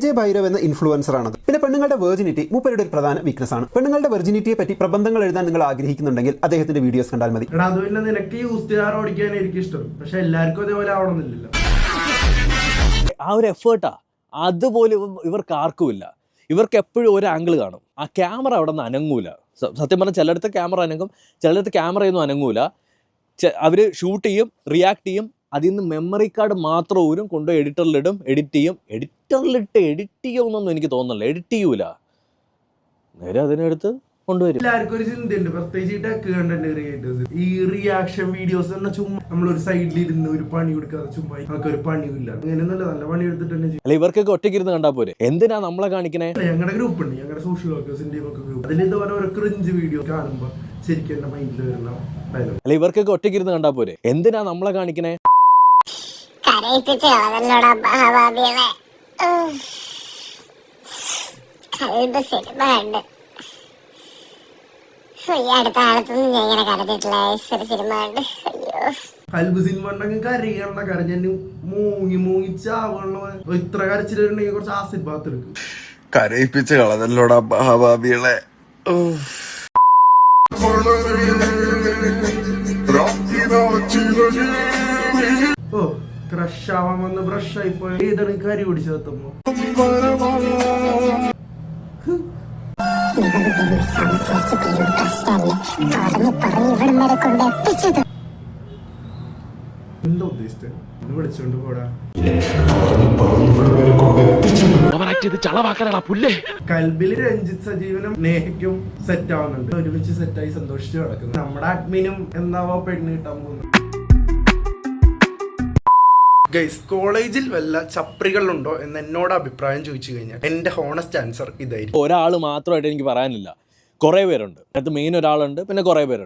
AJ Bhairav എന്ന influencer ആണ്. പിന്നെ പെണ്ണുങ്ങളുടെ വെർജിനിറ്റി മൂപ്പരുടെ ഒരു പ്രധാന വീക്ക്നസ് ആണ്. പെണ്ണുങ്ങളുടെ വെർജിനിറ്റിയെ പറ്റി പ്രബന്ധങ്ങൾ എഴുതാൻ നിങ്ങൾ ആഗ്രഹിക്കുന്നുണ്ടെങ്കിൽ അദ്ദേഹത്തിന്റെ വീഡിയോസ് കണ്ടാൽ മതി. നിനക്ക് ഓടിക്കാൻ എനിക്ക് ഇഷ്ടം, പക്ഷെ എല്ലാവർക്കും അതേപോലെ ആവണമെന്നില്ലല്ലോ. ആ ഒരു എഫേർട്ടാ അതുപോലെ ഇവർക്ക് ആർക്കുമില്ല. ഇവർക്ക് എപ്പോഴും ഒരു ആംഗിൾ കാണും. ആ ക്യാമറ അവിടെ നിന്ന് അനങ്ങൂല. സത്യം പറഞ്ഞാൽ ചിലയിടത്ത് ക്യാമറ അനങ്ങും, ചിലയിടത്ത് ക്യാമറയൊന്നും അനങ്ങൂല. അവർ ഷൂട്ട് ചെയ്യും, റിയാക്ട് ചെയ്യും, അതിൽ നിന്ന് മെമ്മറി കാർഡ് മാത്രം ഊരും, കൊണ്ടുപോയി എഡിറ്ററിലിടും, എഡിറ്റ് ചെയ്യും. എഡിറ്ററിലിട്ട് എഡിറ്റ് ചെയ്യുമെന്നൊന്നും എനിക്ക് തോന്നുന്നില്ല, എഡിറ്റ് ചെയ്യൂല, നേരെ അതിനെടുത്ത് കൊണ്ടുവരും. എല്ലാവർക്കും ഒരു ചിന്തയുണ്ട്, പ്രത്യേകിച്ച് ടെക് കണ്ടന്റ് ക്രിയേറ്റേഴ്സ്. ഈ റിയാക്ഷൻ വീഡിയോസ് തന്നെ ചുമ്മാ നമ്മളൊരു സൈഡിൽ ഇരുന്ന് ഒരു പണി കൊടുക്കാതെ ചുമ്മാ നമുക്ക് ഒരു പണിയില്ല, അങ്ങനെയൊന്നുമല്ല, നല്ല പണി എടുത്തിട്ട് തന്നെ ചെയ്യും. അല്ല, ഇവർക്കൊക്കെ ഒറ്റയ്ക്ക് ഇരുന്ന് കണ്ടാൽ പോരെ, എന്തിനാ നമ്മളെ കാണിക്കണേ? ഞങ്ങളുടെ ഗ്രൂപ്പ് ഉണ്ട്, ഞങ്ങളുടെ സോഷ്യൽ വർക്കേഴ്സിന്റെ ഒക്കെ ഗ്രൂപ്പ്. അതിൽ ഇതുപോലെ ഒരു ക്രിഞ്ച് വീഡിയോ കാണുമ്പോൾ ശരിക്കും എന്റെ മൈൻഡിൽ വരുന്ന ഡയലോഗ്. അല്ല, ഇവർക്കൊക്കെ ഒറ്റയ്ക്ക് ഇരുന്ന് കണ്ടാൽ പോരെ, എന്തിനാ നമ്മളെ കാണിക്കണേ? കൽബ് സിനിമ ഉണ്ടെങ്കിൽ കരയണ്ട, കരഞ്ഞു മൂങ്ങി മൂങ്ങി ചാവുള്ള. ഇത്ര കരച്ചിലുണ്ടെങ്കിൽ കുറച്ച് ആസിഡ് ബാത്ത് എടുക്കും. കരയിപ്പിച്ച് കളഞ്ഞല്ലോടാ മഹാഭാവികളെ. ഓ, ക്രഷ് ആവാൻ വന്ന് ബ്രഷ് ആയിപ്പോ ഏതാണ് കരി പിടിച്ചെത്തുമ്പോ. എന്താ ഉദ്ദേശിച്ചത്? വിളിച്ചോണ്ട് പോടാ. കൽബില് രഞ്ജിത്ത് സജീവനും നേഹയ്ക്കും സെറ്റ് ആവുന്നുണ്ട്, ഒരുമിച്ച് സെറ്റായി സന്തോഷിച്ച് നടക്കുന്നു. നമ്മുടെ അഡ്മിനും എന്നാവോ പെണ്ണ് കിട്ടാൻ പോകുന്നു. ഗൈസ്, കോളേജിൽ വല്ല ചപ്രികളുണ്ടോ എന്ന് എന്നോട് അഭിപ്രായം ചോദിച്ചു കഴിഞ്ഞാൽ എന്റെ ഹോണസ്റ്റ് ആൻസർ ഇതായിരിക്കും. ഒരാൾ മാത്രമായിട്ട് എനിക്ക് പറയാനില്ല, കുറേ പേരുണ്ട്. അത് മെയിൻ ഒരാളുണ്ട്, പിന്നെ കുറേ പേരുണ്ട്.